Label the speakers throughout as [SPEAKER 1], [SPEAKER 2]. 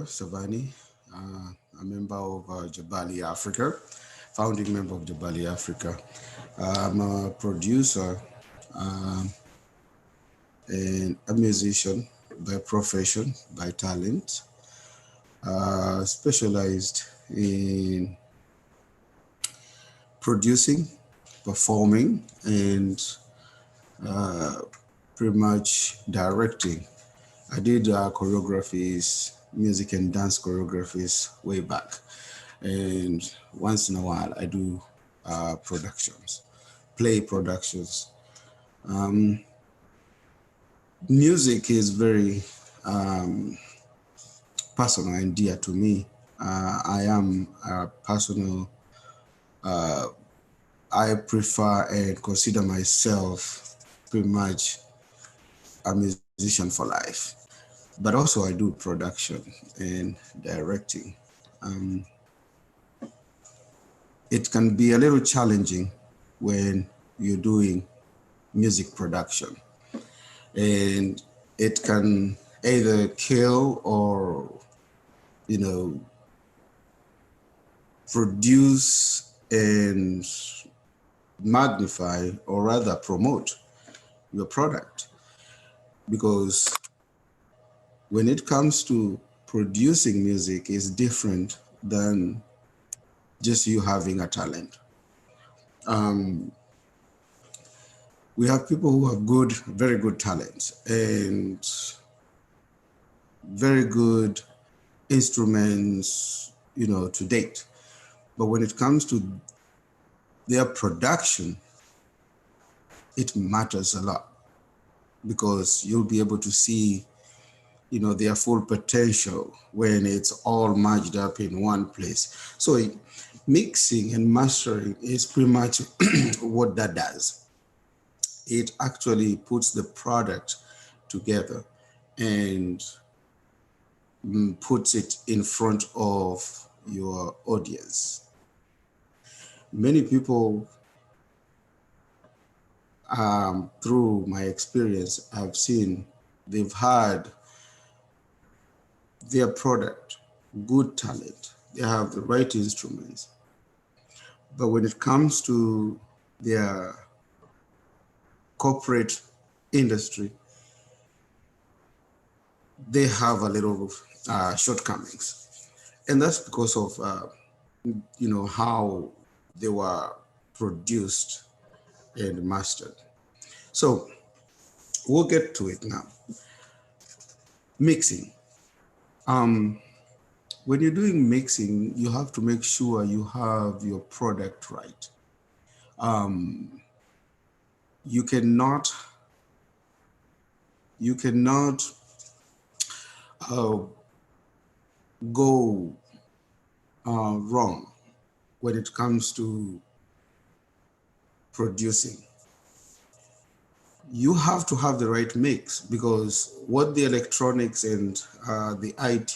[SPEAKER 1] Tsavani, a member of Jabali Afrika, founding member of Jabali Afrika. I'm a producer um, and a musician by profession, by talent, specialized in producing, performing, and uh, pretty much directing. I did choreographies, music and dance choreographies way back. And once in a while, I do productions, play productions. Um, Music is very personal and dear to me. I am a personal, uh, I prefer and consider myself pretty much a musician for life. But also, I do production and directing. Um, it can be a little challenging when you're doing music production, and it can either kill or, you know, produce and magnify, or rather promote your product. Because when it comes to producing music, is different than just you having a talent. um, we have people who have good, very good talents and very good instruments, to date. But when it comes to their production, it matters a lot, because you'll be able to see, their full potential when it's all merged up in one place. So mixing and mastering is pretty much what that does. It actually puts the product together and puts it in front of your audience. Many people, through my experience, I've seen they've had their product, good talent, they have the right instruments. But when it comes to their corporate industry, they have a little shortcomings. And that's because of, how they were produced and mastered. So we'll get to it now. Mixing. Um, when you're doing mixing, you have to make sure you have your product right. Um, you cannot you cannot uh, go wrong when it comes to producing. You have to have the right mix, because what the electronics and the IT,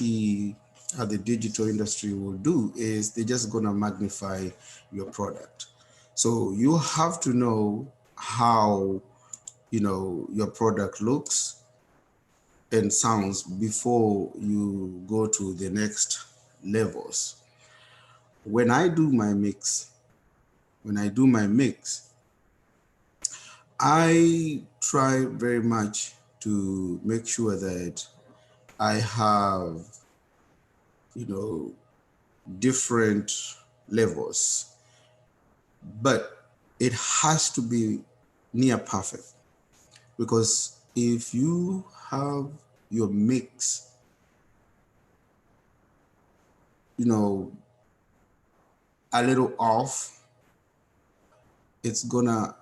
[SPEAKER 1] the digital industry will do is they're just gonna magnify your product. So you have to know how, your product looks and sounds before you go to the next levels. When I do my mix, when I do my mix, I try very much to make sure that I have, you know, different levels, but it has to be near perfect, because if you have your mix, a little off, it's gonna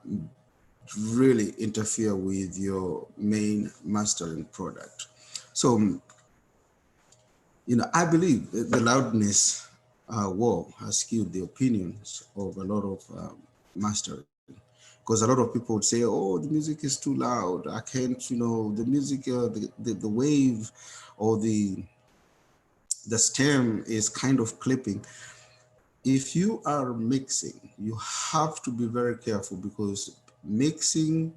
[SPEAKER 1] really interfere with your main mastering product. So, I believe that the loudness war has skewed the opinions of a lot of mastering. Because a lot of people would say, oh, the music is too loud. I can't, the music, the wave or the stem is kind of clipping. If you are mixing, you have to be very careful, because mixing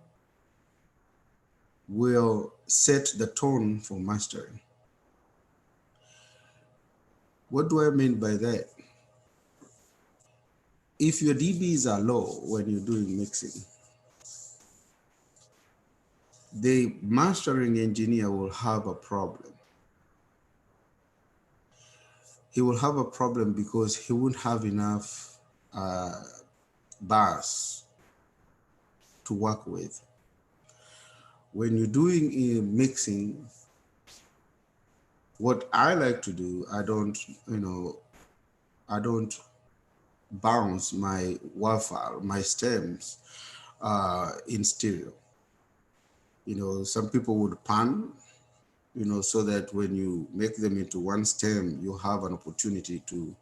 [SPEAKER 1] will set the tone for mastering. What do I mean by that? If your dBs are low when you're doing mixing, the mastering engineer will have a problem. He will have a problem because he won't have enough bars to work with. When you're doing a mixing, what I like to do, I don't bounce my WAV file, my stems in stereo. Some people would pan, so that when you make them into one stem, you have an opportunity to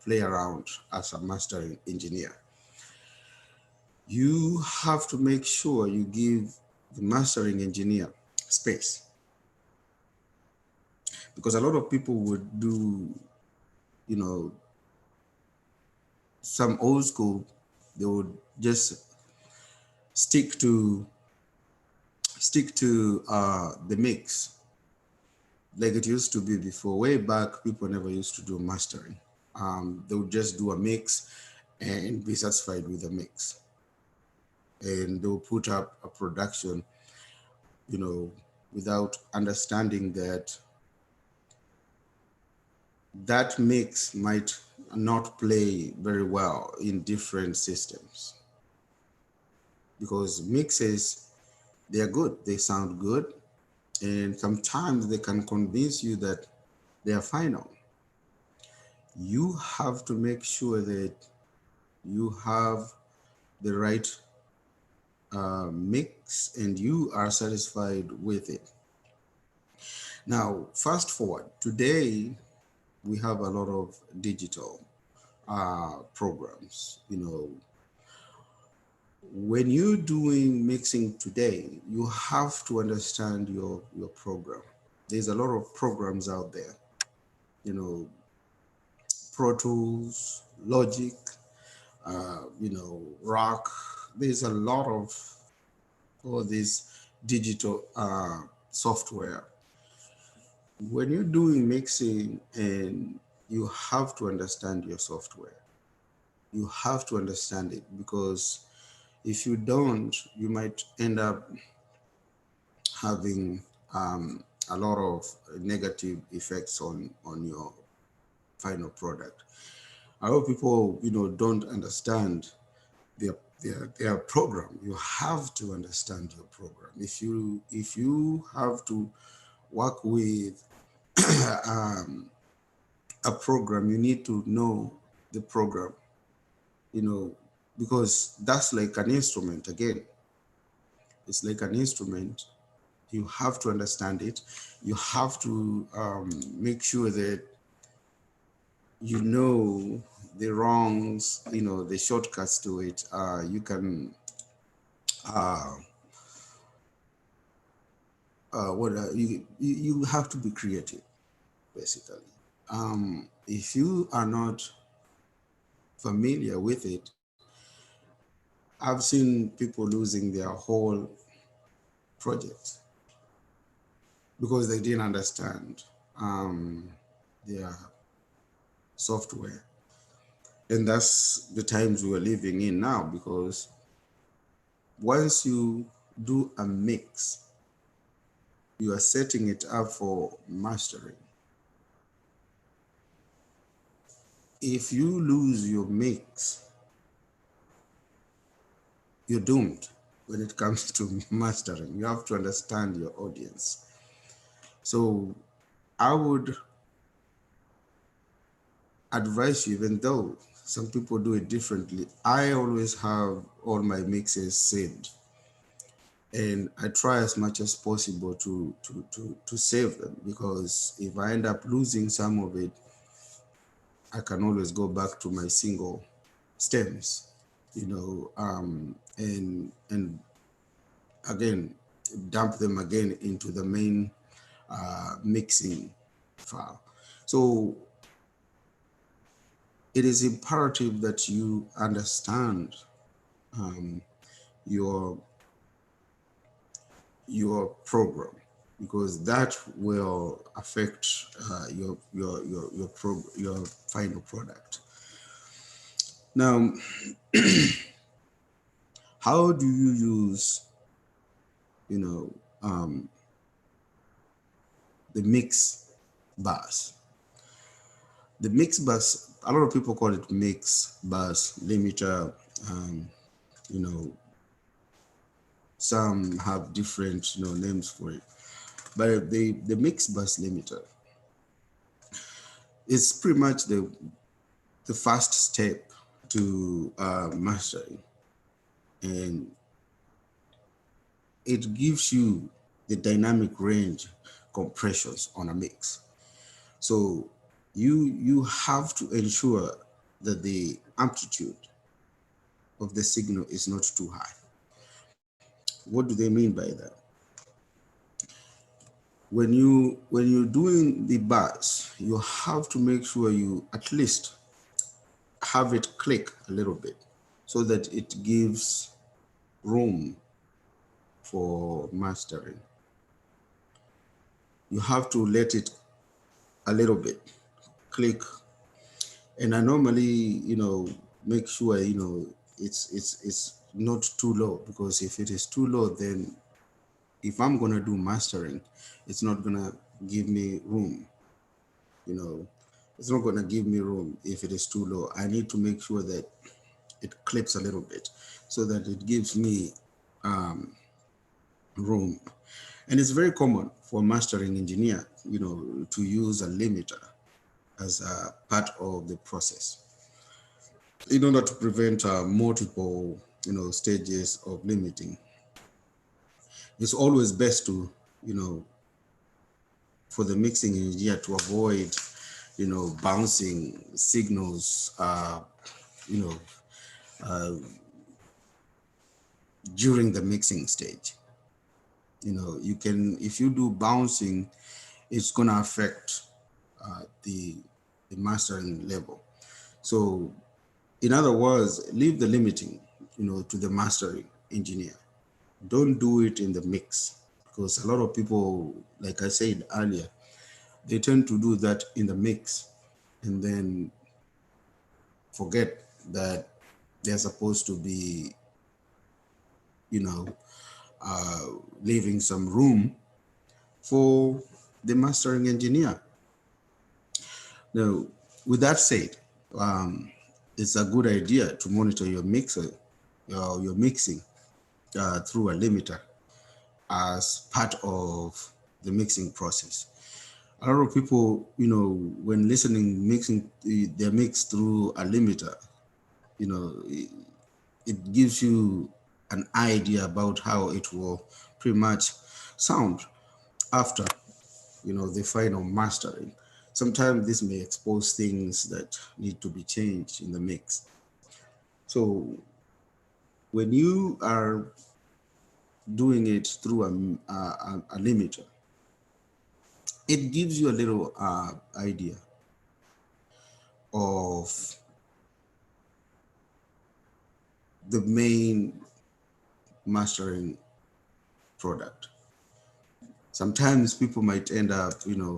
[SPEAKER 1] play around as a mastering engineer. You have to make sure you give the mastering engineer space, because a lot of people would do, some old school, they would just stick to the mix like it used to be before. Way back, people never used to do mastering. They would just do a mix and be satisfied with the mix, and they will put up a production, without understanding that that mix might not play very well in different systems, because mixes, they are good, they sound good, and sometimes they can convince you that they are final. You have to make sure that you have the right mix and you are satisfied with it. Now, fast forward, today we have a lot of digital programs. When you're doing mixing today, you have to understand your program. There's a lot of programs out there, Pro Tools, Logic, Rock. There's a lot of all this digital software. When you're doing mixing, and you have to understand your software, you have to understand it, because if you don't, you might end up having a lot of negative effects on your final product. A lot of people, don't understand their program. You have to understand your program. If you have to work with a program, you need to know the program, because that's like an instrument again. It's like an instrument. You have to understand it. You have to make sure that you know the wrongs, the shortcuts to it. You can, you have to be creative, basically. If you are not familiar with it, I've seen people losing their whole project because they didn't understand their software. And that's the times we're living in now, because once you do a mix, you are setting it up for mastering. If you lose your mix, you're doomed when it comes to mastering. You have to understand your audience. So I would advise you, even though some people do it differently, I always have all my mixes saved, and I try as much as possible to save them, because if I end up losing some of it, I can always go back to my single stems, and again dump them again into the main mixing file. So it is imperative that you understand your program. because that will affect your final product. Now, how do you use, you know, the mix bus? The mix bus, a lot of people call it mix bus limiter. Um, you know, some have different, names for it, but the mix bus limiter is pretty much the first step to mastering, and it gives you the dynamic range compressions on a mix. So you have to ensure that the amplitude of the signal is not too high. What do they mean by that? When you're doing the bars, you have to make sure you at least have it click a little bit so that it gives room for mastering. You have to let it a little bit click, and I normally, make sure, it's not too low, because if it is too low, then if I'm gonna do mastering, it's not gonna give me room. You know, it's not gonna give me room if it is too low. I need to make sure that it clips a little bit so that it gives me room. And it's very common for a mastering engineer, to use a limiter as a part of the process in order to prevent multiple, stages of limiting. It's always best to, for the mixing engineer to avoid, bouncing signals, you know, during the mixing stage. You can, if you do bouncing, it's gonna affect the mastering level. So in other words, leave the limiting, to the mastering engineer. Don't do it in the mix, because a lot of people, like I said earlier, they tend to do that in the mix and then forget that they're supposed to be, you know, leaving some room for the mastering engineer. Now, with that said, it's a good idea to monitor your mixer, your mixing through a limiter as part of the mixing process. A lot of people, when listening, mixing, they mix through a limiter, it gives you an idea about how it will pretty much sound after, the final mastering. Sometimes this may expose things that need to be changed in the mix. So when you are doing it through a limiter, it gives you a little idea of the main mastering product. Sometimes people might end up,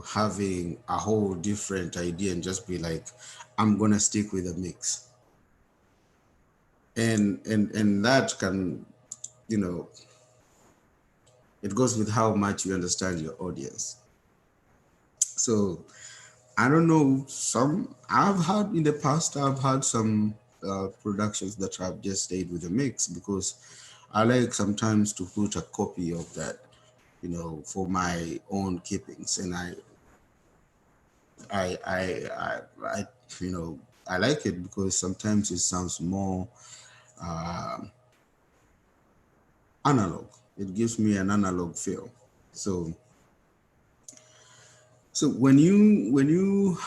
[SPEAKER 1] having a whole different idea and just be like, I'm gonna stick with a mix. And that can, it goes with how much you understand your audience. So I don't know, in the past, I've had some productions that have just stayed with a mix, because I like sometimes to put a copy of that, for my own keepings. And I, I, I I like it because sometimes it sounds more analog. It gives me an analog feel. So when you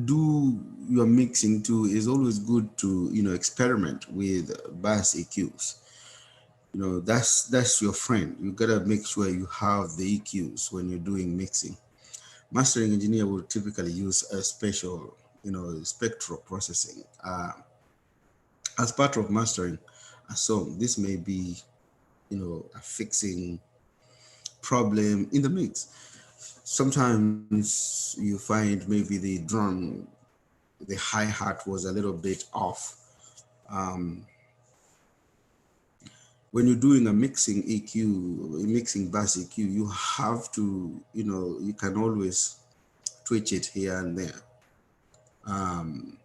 [SPEAKER 1] do your mixing too, it's always good to experiment with bass EQs. That's your friend. You gotta make sure you have the EQs when you're doing mixing. Mastering engineer will typically use a special spectral processing as part of mastering a song. This may be affixing problem in the mix. Sometimes you find maybe the drum, the hi-hat was a little bit off. Um, when you're doing a mixing EQ, mixing bass EQ, you have to, you can always twitch it here and there. Um,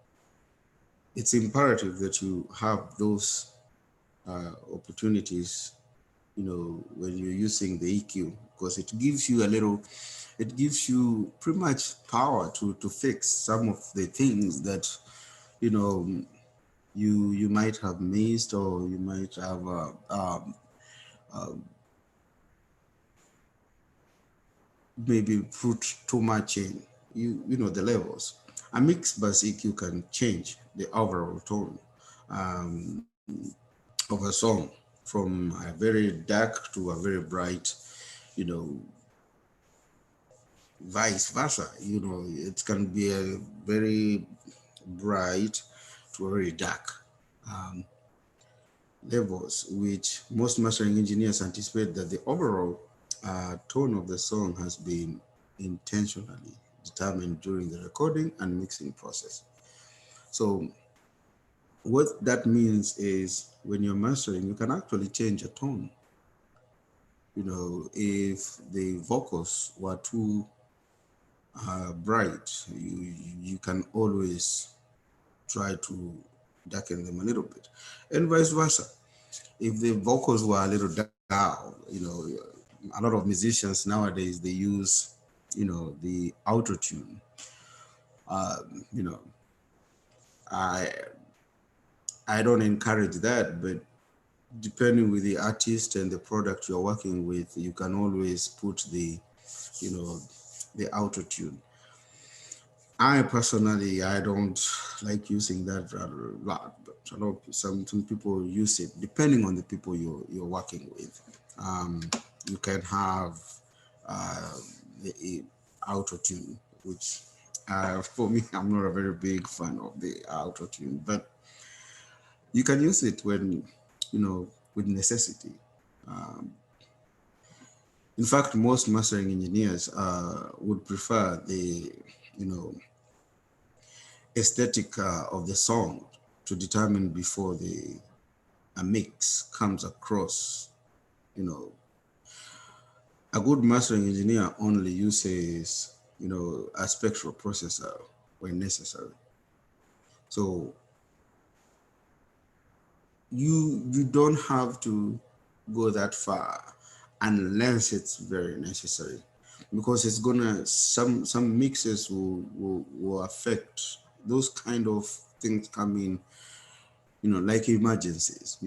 [SPEAKER 1] it's imperative that you have those opportunities, when you're using the EQ, because it gives you a little, it gives you pretty much power to fix some of the things that, you know, you might have missed, or you might have maybe put too much in. The levels. A mixed bass EQ can change the overall tone um, of a song from a very dark to a very bright, you know, vice versa. It can be a very bright to a very dark um, levels, which most mastering engineers anticipate that the overall tone of the song has been intentionally determined during the recording and mixing process. So what that means is when you're mastering, you can actually change a tone. If the vocals were too bright, you can always try to darken them a little bit, and vice versa. If the vocals were a little down, a lot of musicians nowadays, they use, the auto tune. You know, I I don't encourage that, but depending with the artist and the product you're working with, you can always put you know, the auto tune. I personally, I don't like using that rather a lot, but I know some people use it depending on the people you're working with. You can have uh, the auto tune, which for me, I'm not a very big fan of the auto tune, but you can use it when, with necessity. Um, in fact, most mastering engineers would prefer the, you know, aesthetic of the song to determine before the a mix comes across. You know, a good mastering engineer only uses, a spectral processor when necessary. So you don't have to go that far unless it's very necessary, because it's gonna some mixes will affect those kind of things come in, like emergencies.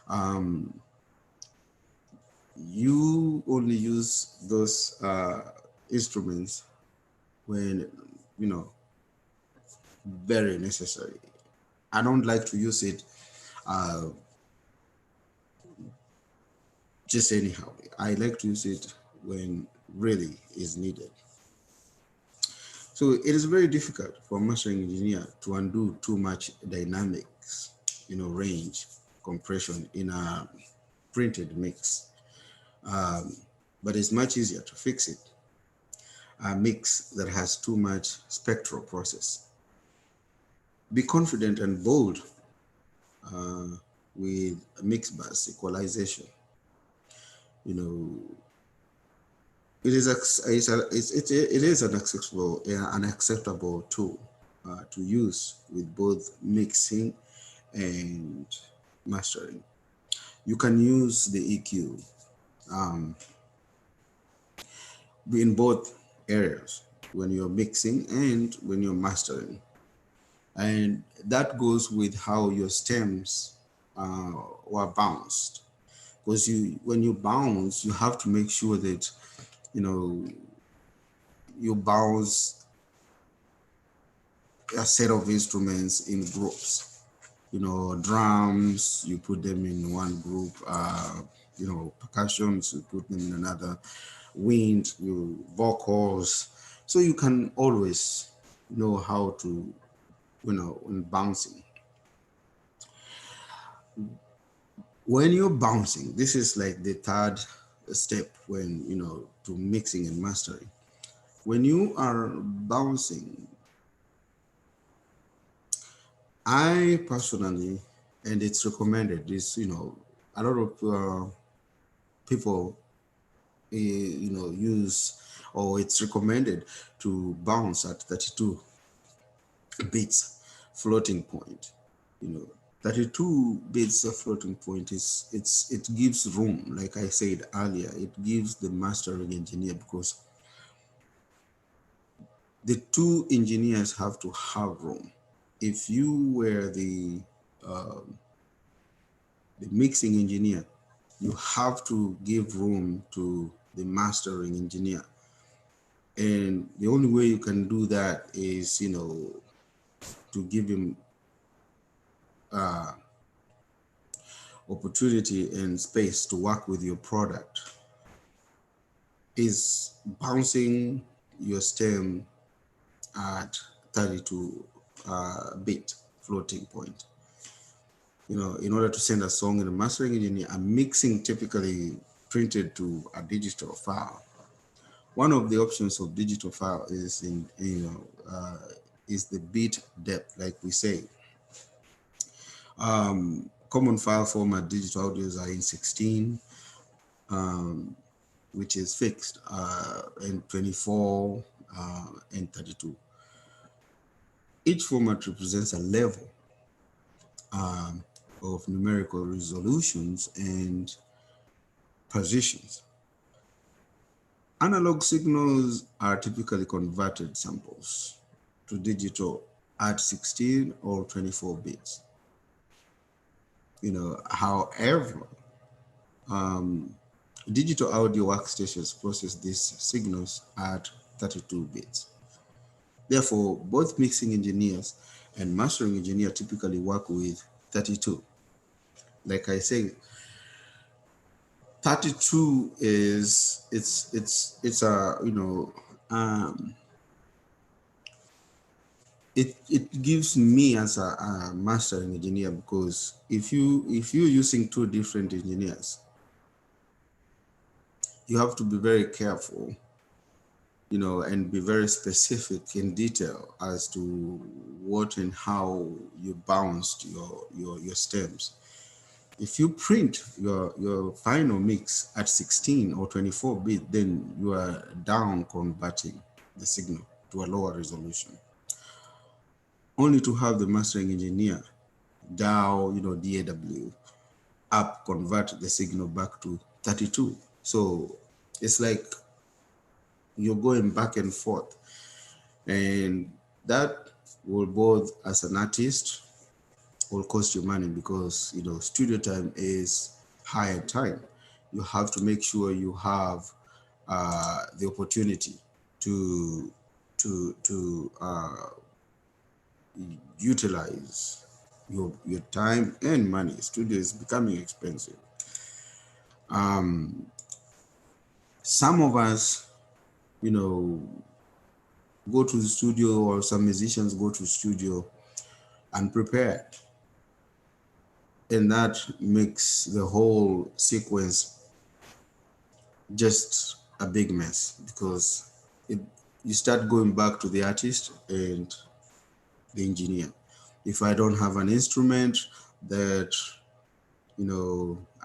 [SPEAKER 1] um you only use those instruments when, you know very necessary. I don't like to use it uh just anyhow. I like to use it when really is needed. So it is very difficult for a mastering engineer to undo too much dynamics, range compression in a printed mix. Um, but it's much easier to fix it. A mix that has too much spectral process. Be confident and bold uh, with a mix bus equalization. You know, it is an acceptable tool to use with both mixing and mastering. You can use the EQ um, in both areas when you're mixing and when you're mastering, and that goes with how your stems were bounced. Because when you bounce, you have to make sure that you know you bounce a set of instruments in groups. Drums, you put them in one group. Percussions, you put them in another. Wind, vocals. So you can always know how to, when bouncing. When you're bouncing, this is like the third step when, to mixing and mastering. When you are bouncing, I personally, and it's recommended, is, a lot of people, use, or it's recommended to bounce at 32 bits floating point. 32 bits of floating point it gives room, like I said earlier, it gives the mastering engineer, because the two engineers have to have room. If you were the mixing engineer, you have to give room to the mastering engineer. And the only way you can do that is, to give him opportunity and space to work with your product, is bouncing your stem at 32 bit floating point. In order to send a song, in a mastering engineer, a mixing typically printed to a digital file. One of the options of digital file is is the bit depth, like we say. Common file format digital audios are in 16, which is fixed, and 24, and 32. Each format represents a level of numerical resolutions and positions. Analog signals are typically converted samples to digital at 16 or 24 bits. However, digital audio workstations process these signals at 32 bits. Therefore, both mixing engineers and mastering engineer typically work with 32. Like I say, 32 is it's a it gives me as a mastering engineer, because if you're using two different engineers, you have to be very careful, and be very specific in detail as to what and how you bounced your stems. If you print your final mix at 16 or 24 bit, then you are down converting the signal to a lower resolution, only to have the mastering engineer DAW, DAW, up convert the signal back to 32. So it's like you're going back and forth, and that will, both as an artist, will cost you money, because studio time is higher time. You have to make sure you have the opportunity to utilize your time and money. Studio is becoming expensive. Some of us, go to the studio, or some musicians go to the studio unprepared, and that makes the whole sequence just a big mess, because you start going back to the artist and the engineer. If I don't have an instrument that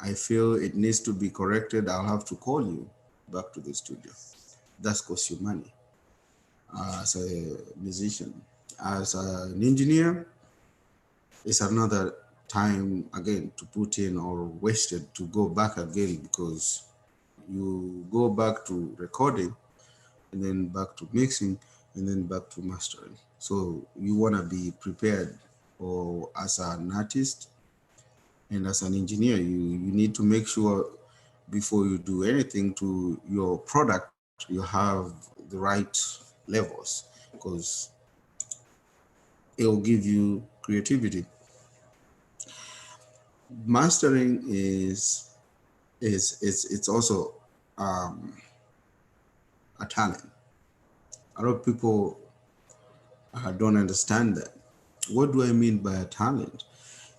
[SPEAKER 1] I feel it needs to be corrected, I'll have to call you back to the studio. That costs you money as a musician. As an engineer, it's another time again to put in, or wasted to go back again, because you go back to recording, and then back to mixing, and then back to mastering. So you want to be prepared, or as an artist and as an engineer, you need to make sure before you do anything to your product, you have the right levels, because it will give you creativity. Mastering it's also a talent. A lot of people don't understand that. What do I mean by a talent?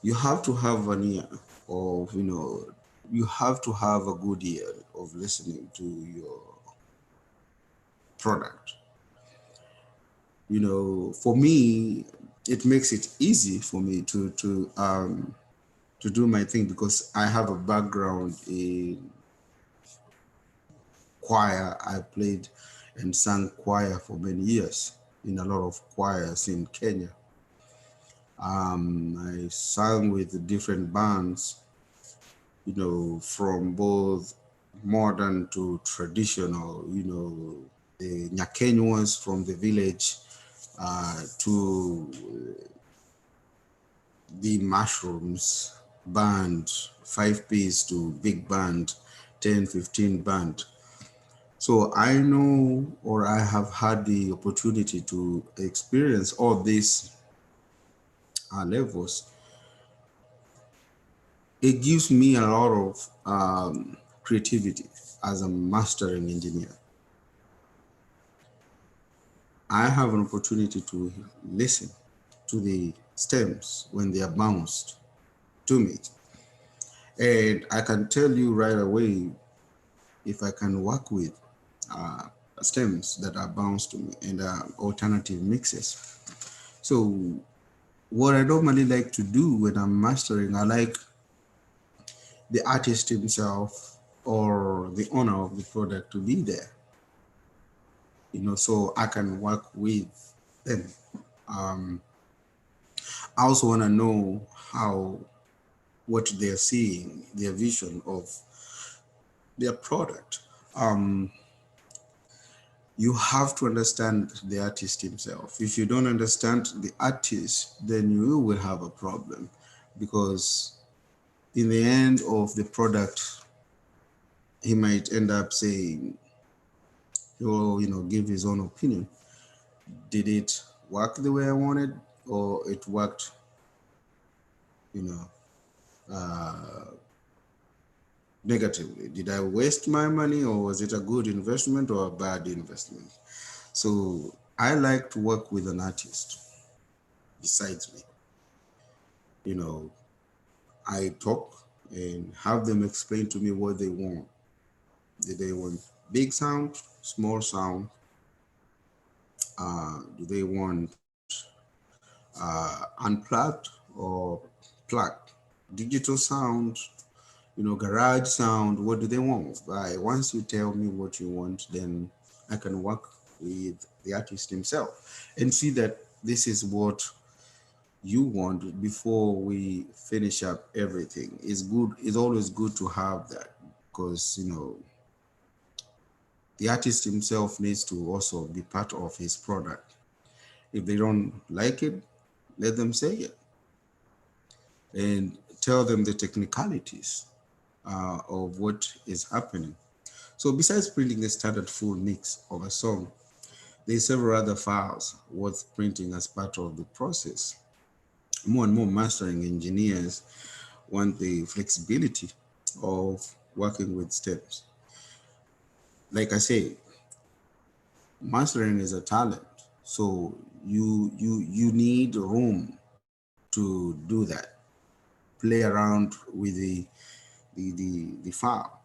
[SPEAKER 1] You have to have an ear, or you have to have a good ear, of listening to your product. For me, it makes it easy for me to do my thing because I have a background in choir. I played and sang choir for many years in a lot of choirs in Kenya. I sang with different bands, from both modern to traditional, the Nyakenywas from the village to the Mushrooms band, 5 piece to big band, 10, 15 band. So I know, or I have had the opportunity to experience all these levels. It gives me a lot of creativity as a mastering engineer. I have an opportunity to listen to the stems when they are bounced to me. And I can tell you right away if I can work with stems that are bounced to me and alternative mixes. So what I normally like to do when I'm mastering, I like the artist himself or the owner of the product to be there, so I can work with them. I also want to know what they're seeing, their vision of their product. You have to understand the artist himself. If you don't understand the artist, then you will have a problem, because in the end of the product, he might end up saying, or give his own opinion. Did it work the way I wanted, or it worked, negatively? Did I waste my money, or was it a good investment or a bad investment? So I like to work with an artist besides me. I talk and have them explain to me what they want. Do they want big sound, small sound? Do they want unplugged or plugged? Digital sound, garage sound? What do they want? Once you tell me what you want, then I can work with the artist himself and see that this is what you want before we finish up everything. It's always good to have that, because the artist himself needs to also be part of his product. If they don't like it, let them say it and tell them the technicalities of what is happening. So besides printing the standard full mix of a song, there's several other files worth printing as part of the process. More and more mastering engineers want the flexibility of working with steps. Like I say, mastering is a talent, so you need room to do that. Play around with the file.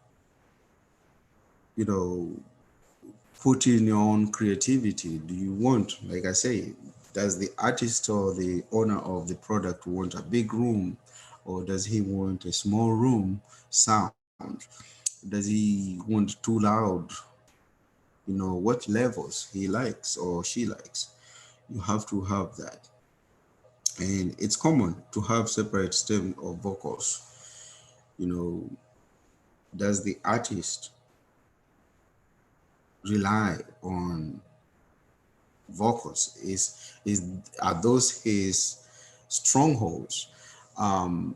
[SPEAKER 1] Put in your own creativity. Do you want, like I say, does the artist or the owner of the product want a big room, or does he want a small room sound? Does he want too loud? What levels he likes or she likes. You have to have that. And it's common to have separate stem or vocals. Does the artist rely on vocals? Are those his strongholds? Are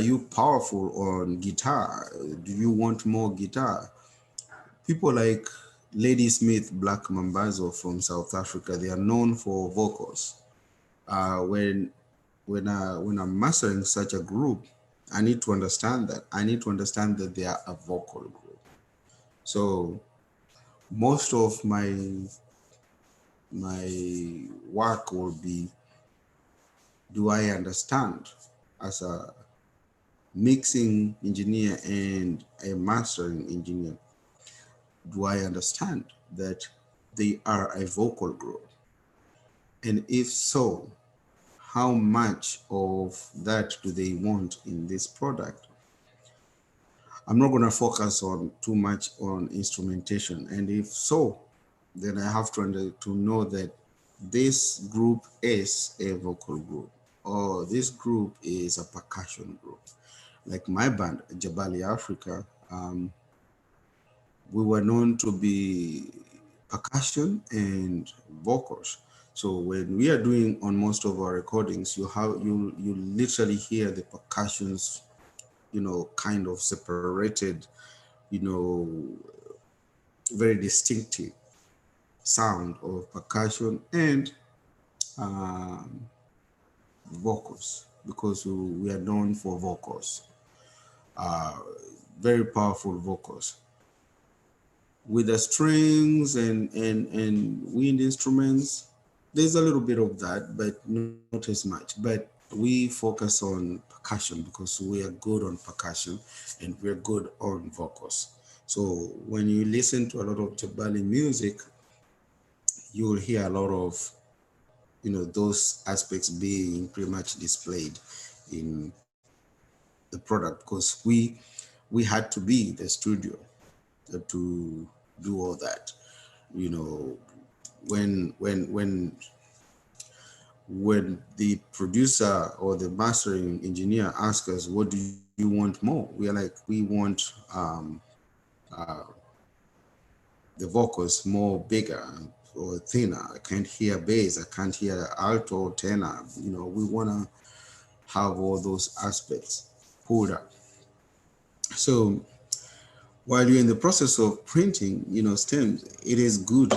[SPEAKER 1] you powerful on guitar? Do you want more guitar? People like Lady Smith Black Mambazo from South Africa, they are known for vocals. When I'm mastering such a group, I need to understand that. I need to understand that they are a vocal group. So most of my work will be, do I understand as a mixing engineer and a mastering engineer, do I understand that they are a vocal group? And if so, how much of that do they want in this product? I'm not going to focus on too much on instrumentation. And if so, then I have to know that this group is a vocal group, or this group is a percussion group. Like my band, Jabali Afrika, we were known to be percussion and vocals. So when we are doing on most of our recordings, you literally hear the percussions, kind of separated, you know, very distinctive sound of percussion and um, vocals, because we are known for vocals, uh, very powerful vocals with the strings and wind instruments. There's a little bit of that, but not as much. But we focus on percussion because we are good on percussion and we're good on vocals. So when you listen to a lot of Jabali music, you will hear a lot of those aspects being pretty much displayed in the product, because we had to be the studio to do all that. you know when the producer or the mastering engineer asks us, what do you want more, we are like, we want uh, the vocals more bigger or thinner. I can't hear bass, I can't hear alto or tenor. We want to have all those aspects pulled up. So while you're in the process of printing, stems, it is good.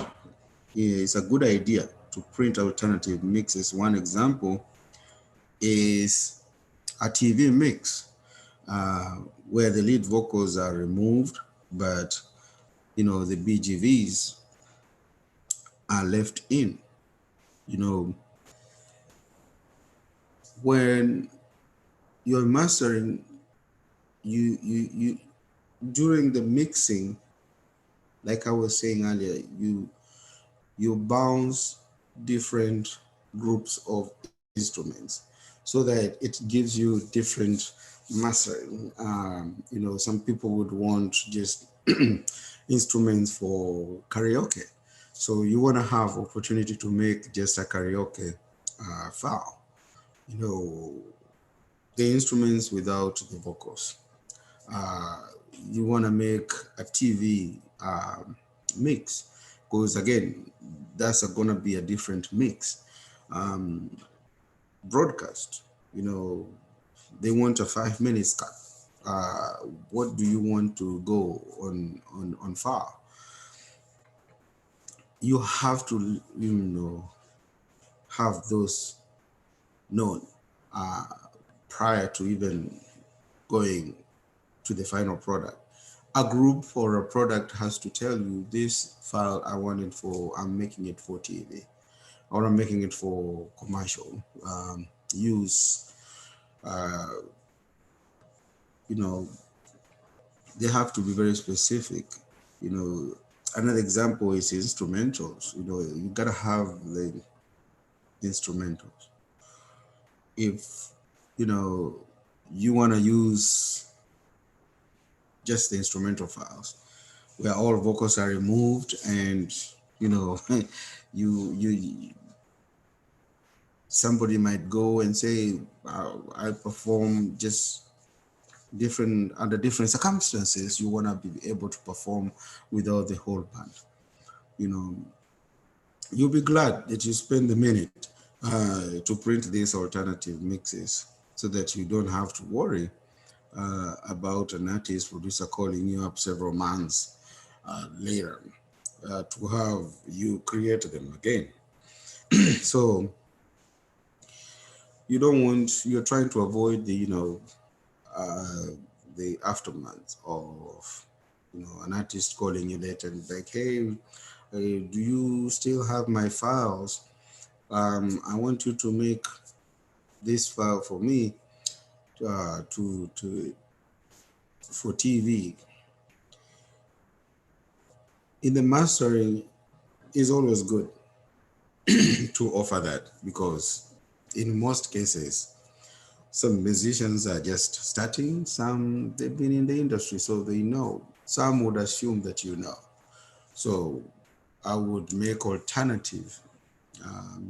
[SPEAKER 1] It's a good idea to print alternative mixes. One example is a TV mix, uh, where the lead vocals are removed, but the BGVs are left in. You know, when you're mastering, you during the mixing, like I was saying earlier, you bounce different groups of instruments so that it gives you different mastering. Some people would want just instruments for karaoke. So you want to have opportunity to make just a karaoke file. You know, the instruments without the vocals. Uh, you want to make a TV mix, because again, that's going to be a different mix. Um, Broadcast, they want a 5 minute cut. What do you want to go on far? You have to, have those known uh, prior to even going to the final product. A group or a product has to tell you, this file I want it for, I'm making it for TV, or I'm making it for commercial use. Uh, you know, they have to be very specific. Another example is instrumentals. You gotta have the instrumentals. If you want to use just the instrumental files where all vocals are removed, and you somebody might go and say, I perform just different under different circumstances. You want to be able to perform without the whole band. You'll be glad that you spend the minute to print these alternative mixes, so that you don't have to worry about an artist producer calling you up several months later to have you create them again. So you're trying to avoid uh, the aftermath of an artist calling you later and like, hey, do you still have my files? I want you to make this file for me. to for TV in the mastering is always good to offer that, because in most cases some musicians are just starting, some they've been in the industry so they know, some would assume that you know. So I would make alternative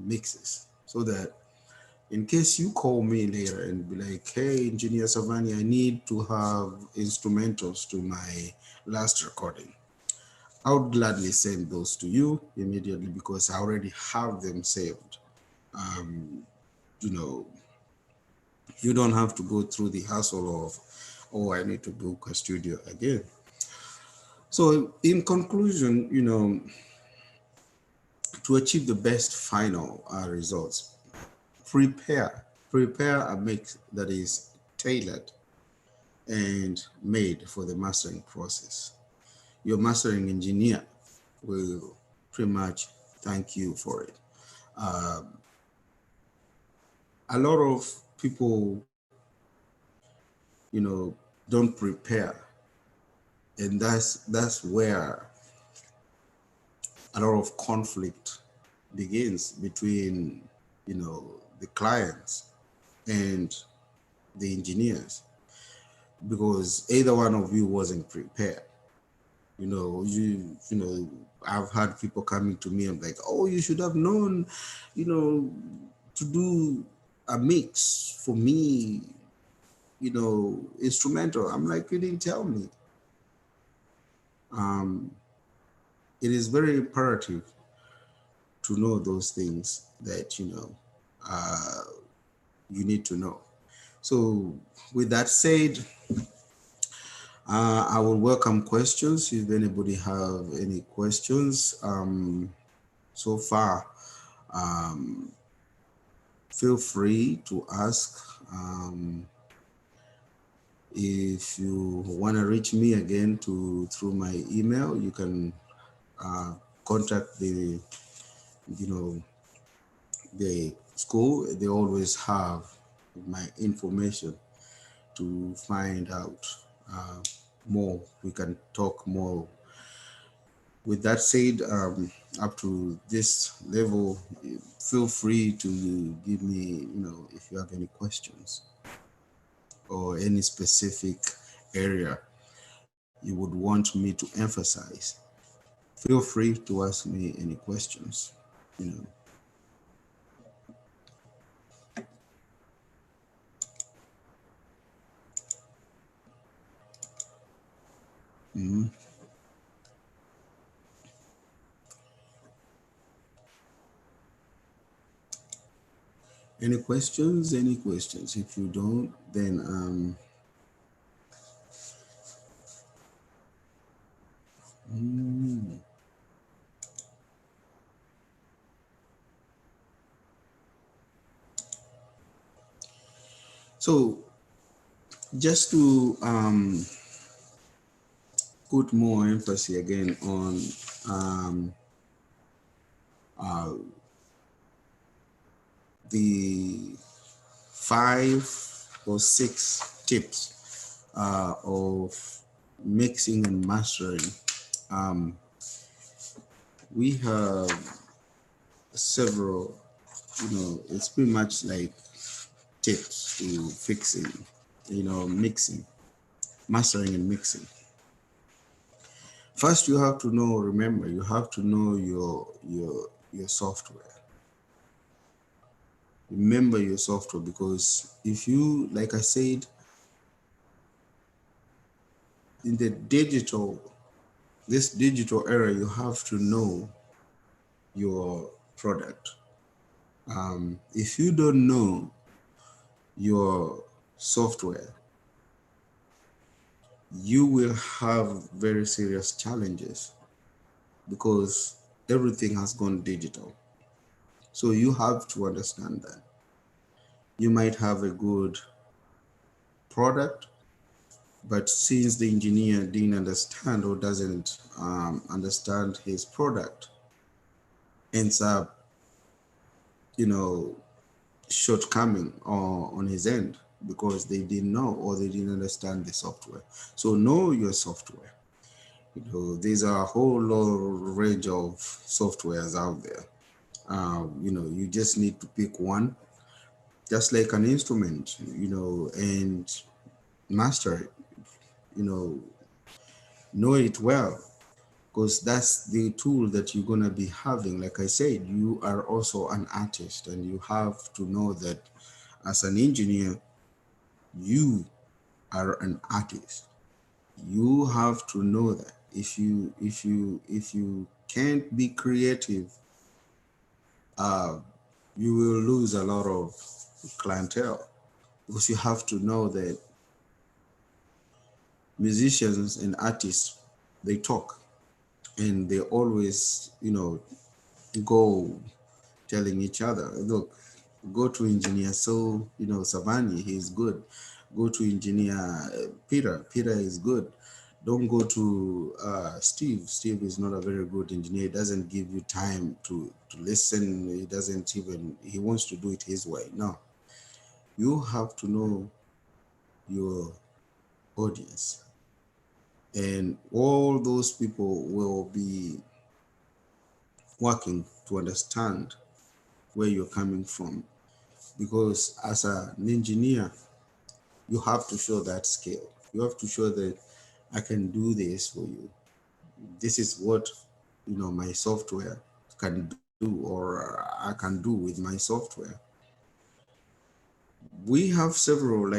[SPEAKER 1] mixes so that in case you call me later and be like, hey, Engineer Tsavani, I need to have instrumentals to my last recording, I would gladly send those to you immediately because I already have them saved. You know, you don't have to go through the hassle of, oh, I need to book a studio again. So in conclusion, to achieve the best final results, prepare a mix that is tailored and made for the mastering process. Your mastering engineer will pretty much thank you for it. A lot of people, don't prepare, and that's where a lot of conflict begins between, the clients and the engineers, because either one of you wasn't prepared. I've had people coming to me and like, oh, you should have known, to do a mix for me, instrumental. I'm like, you didn't tell me. It is very imperative to know those things that, you need to know. So with that said, I will welcome questions if anybody have any questions. So far, feel free to ask. If you want to reach me again through my email, you can contact the school. They always have my information to find out more. We can talk more. With that said, up to this level, feel free to give me, if you have any questions or any specific area you would want me to emphasize. Feel free to ask me any questions, Mhm. Any questions? Any questions? If you don't, then so just to put more emphasis again on uh, the 5 or 6 tips of mixing and mastering. We have several, it's pretty much like tips to fixing, mixing, mastering and mixing. First, you have to know, remember, you have to know your software. Remember your software, because if you, like I said, in this digital era, you have to know your product. If you don't know your software, you will have very serious challenges because everything has gone digital. So you have to understand that. You might have a good product, but since the engineer didn't understand or doesn't understand his product, ends up, shortcoming on his end. because they didn't know or they didn't understand the software. So know your software. There's a whole range of softwares out there. You just need to pick one, just like an instrument, and master it. You know it well, because that's the tool that you're gonna be having. Like I said, you are also an artist, and you have to know that as an engineer, you are an artist. You have to know that if you can't be creative, you will lose a lot of clientele, because you have to know that musicians and artists, they talk, and they always go telling each other, look, go to engineer, so Tsavani, he's good. Go to engineer Peter is good. Don't go to Steve is not a very good engineer. He doesn't give you time to listen. He doesn't even, he wants to do it his way. No, you have to know your audience, and all those people will be working to understand where you're coming from, because as an engineer, you have to show that skill. You have to show that I can do this for you. This is what my software can do, or I can do with my software. We have several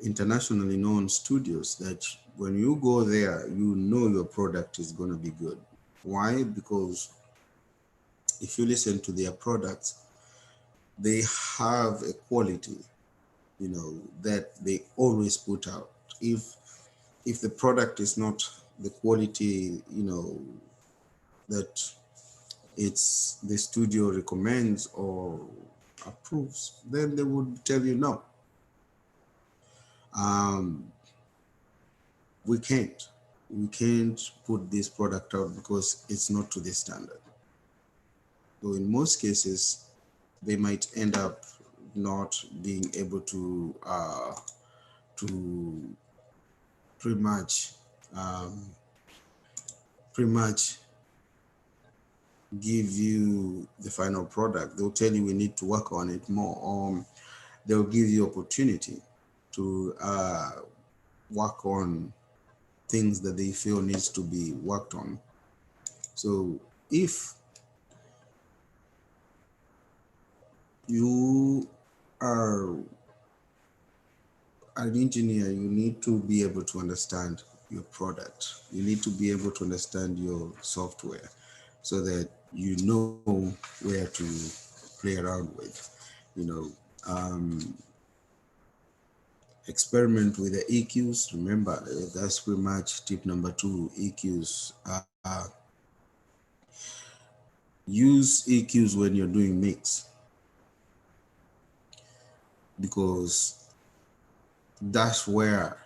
[SPEAKER 1] internationally known studios that when you go there, your product is going to be good. Why? Because if you listen to their products, they have a quality that they always put out. If the product is not the quality that it's the studio recommends or approves, then they would tell you no. um, we can't put this product out because it's not to the standard. So in most cases, they might end up not being able to pretty much um, pretty much give you the final product. They'll tell you we need to work on it more. They'll give you opportunity to work on things that they feel needs to be worked on. So if you are an engineer, you need to be able to understand your product. You need to be able to understand your software, so that you know where to play around with. You know, um, Experiment with the EQs. Remember, that's pretty much tip number 2. EQs. Use EQs when you're doing mix, because that's where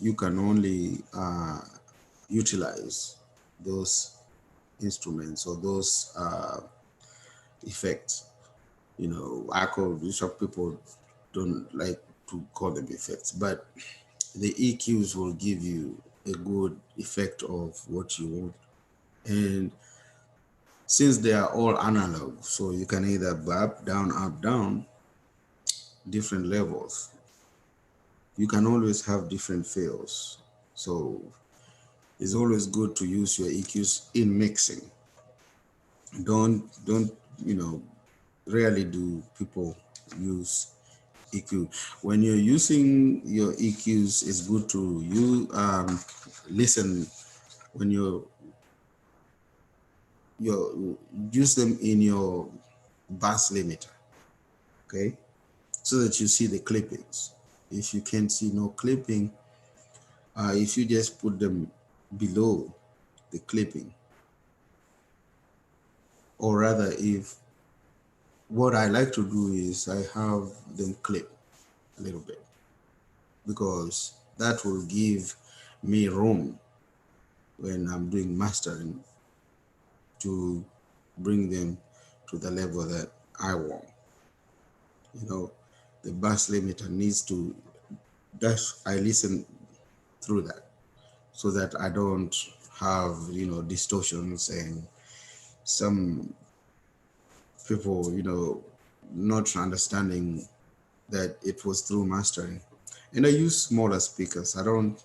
[SPEAKER 1] you can only utilize those instruments or those effects. Some people don't like to call them effects, but the EQs will give you a good effect of what you want. And since they are all analog, so you can either up, down, different levels. You can always have different feels. So it's always good to use your EQs in mixing. Don't rarely do people use EQ. When you're using your EQs, it's good to listen when you use them in your bass limiter, okay, so that you see the clippings. If you can't see no clipping, if you just put them below the clipping, or rather, if what I like to do is I have them clip a little bit, because that will give me room when I'm doing mastering to bring them to the level that I want. the bus limiter needs to, that I listen through that, so that I don't have, distortions and some people, not understanding that it was through mastering. And I use smaller speakers. I don't,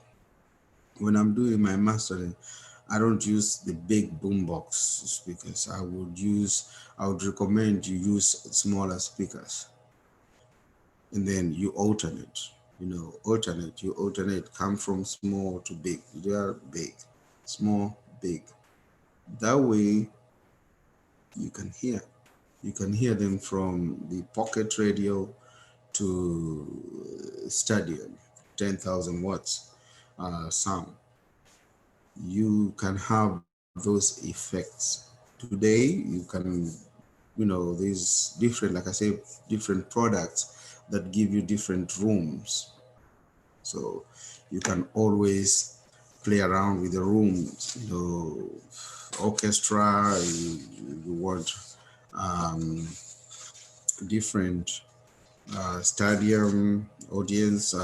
[SPEAKER 1] when I'm doing my mastering, I don't use the big boombox speakers. I would recommend you use smaller speakers, and then you alternate, you alternate, come from small to big. They are big, small, big. That way you can hear. You can hear them from the pocket radio to stadium, 10,000 watts sound. You can have those effects. Today, you can, there's different, like I say, different products that give you different rooms. So you can always play around with the rooms, orchestra, you want different stadium audience,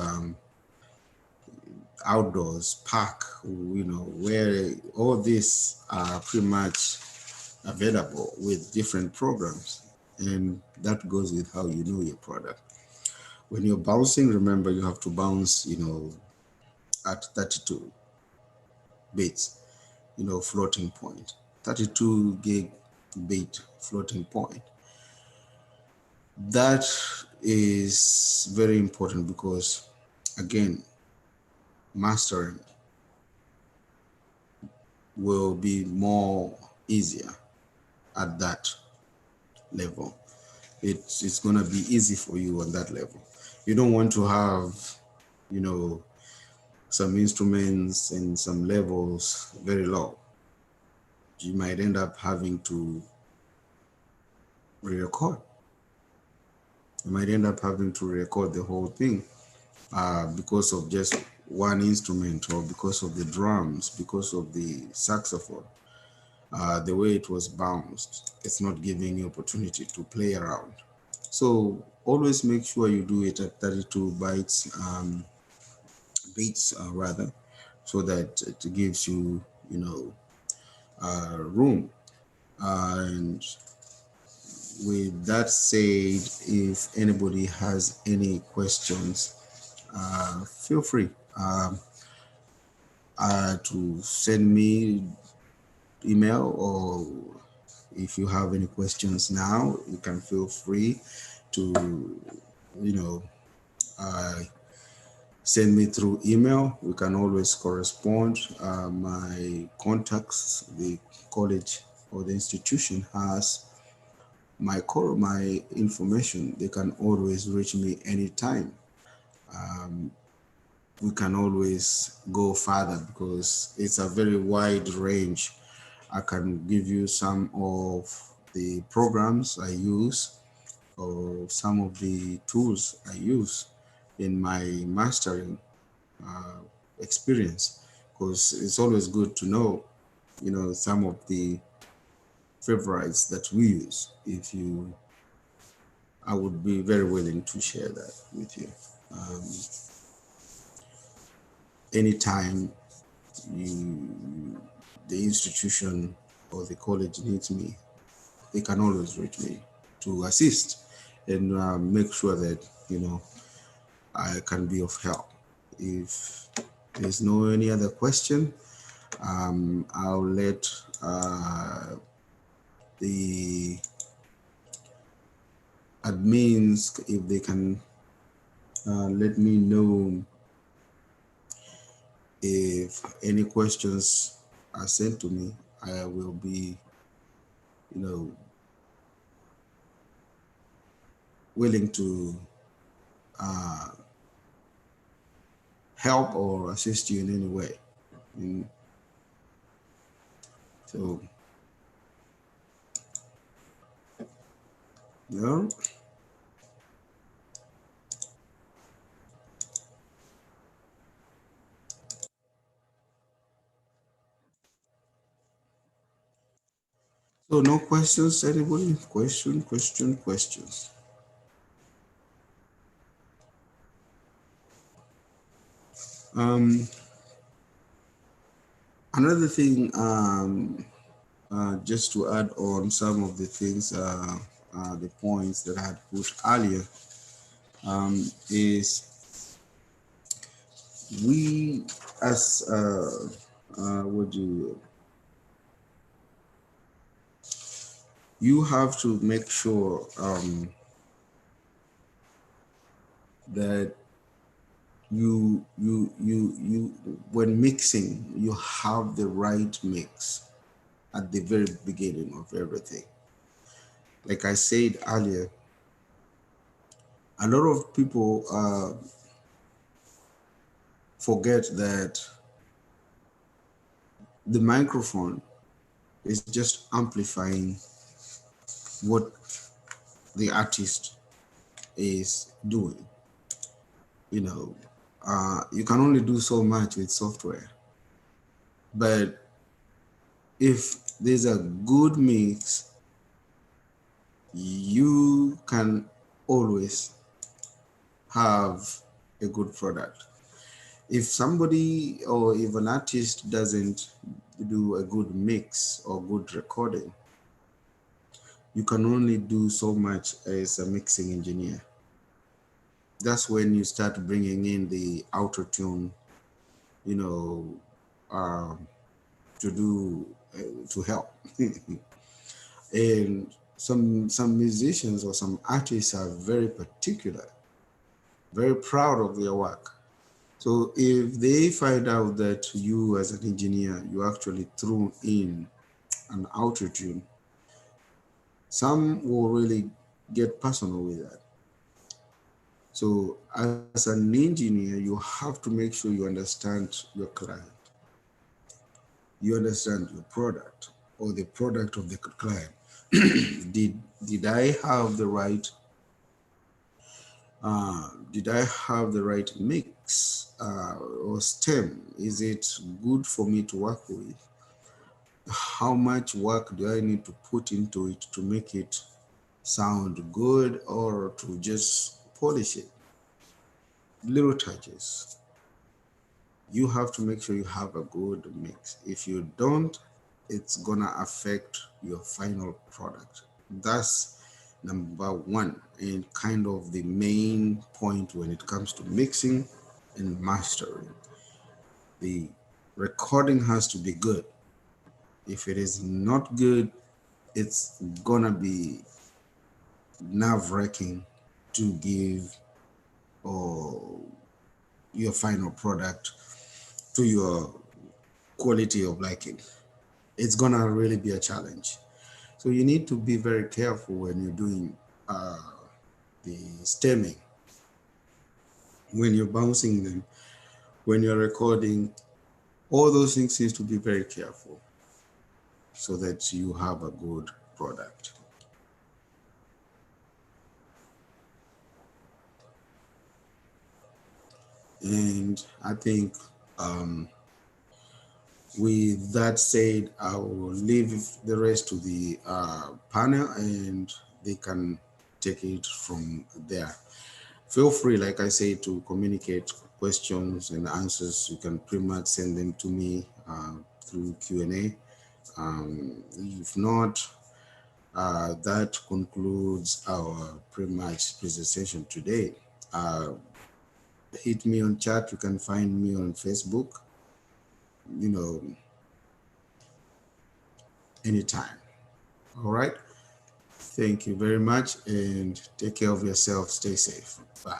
[SPEAKER 1] outdoors, park, where all these are pretty much available with different programs. And that goes with how you know your product. When you're bouncing, remember you have to bounce, at 32 bits, floating point, 32 gig bit floating point. That is very important because, again, mastering will be more easier at that level. It's going to be easy for you on that level. You don't want to have, some instruments and some levels very low. You might end up having to re-record. You might end up having to record the whole thing because of just one instrument, or because of the drums, because of the saxophone. The way it was bounced, it's not giving you opportunity to play around. So always make sure you do it at 32 beats rather, so that it gives you, room. And with that said, if anybody has any questions, feel free to send me email, or if you have any questions now, you can feel free to, you know, uh, send me through email. We can always correspond. My contacts, the college or the institution has my information. They can always reach me anytime. We can always go further because it's a very wide range. I can give you some of the programs I use, or some of the tools I use in my mastering experience, because it's always good to know, some of the favorites that we use. If you, I would be very willing to share that with you. Um, Anytime the institution or the college needs me, they can always reach me to assist and make sure that, I can be of help. If there's no any other question, I'll let the admins, if they can let me know if any questions are sent to me. I will be, willing to help or assist you in any way. So, yeah. So no questions, anybody? Questions? Um, Another thing, just to add on some of the things, the points that I had put earlier, is we as what do you have to make sure that you when mixing, you have the right mix at the very beginning of everything. Like I said earlier, a lot of people forget that the microphone is just amplifying what the artist is doing. You know, you can only do so much with software, but if there's a good mix, you can always have a good product. If somebody or if an artist doesn't do a good mix or good recording, you can only do so much as a mixing engineer. That's when you start bringing in the auto tune, you know, um, to do to help. And some musicians or some artists are very particular, very proud of their work. So if they find out that you as an engineer, you actually threw in an auto tune, some will really get personal with that. So as an engineer, you have to make sure you understand your client, you understand your product or the product of the client. Did I have the right did I have the right mix or stem? Is it good for me to work with? How much work do I need to put into it to make it sound good or to just polish it? Little touches. You have to make sure you have a good mix. If you don't, it's gonna affect your final product. That's number one and kind of the main point when it comes to mixing and mastering. The recording has to be good. If it is not good, it's gonna be nerve-wracking to give or your final product to your quality of liking. It's gonna really be a challenge. So you need to be very careful when you're doing the stemming, when you're bouncing them, when you're recording. All those things need to be very careful so that you have a good product. And I think with that said, I will leave the rest to the panel and they can take it from there. Feel free, like I say, to communicate questions and answers. You can pretty much send them to me through Q&A. If not, that concludes our pretty much presentation today. Hit me on chat. You can find me on Facebook, you know, anytime. All right. Thank you very much and take care of yourself. Stay safe. Bye.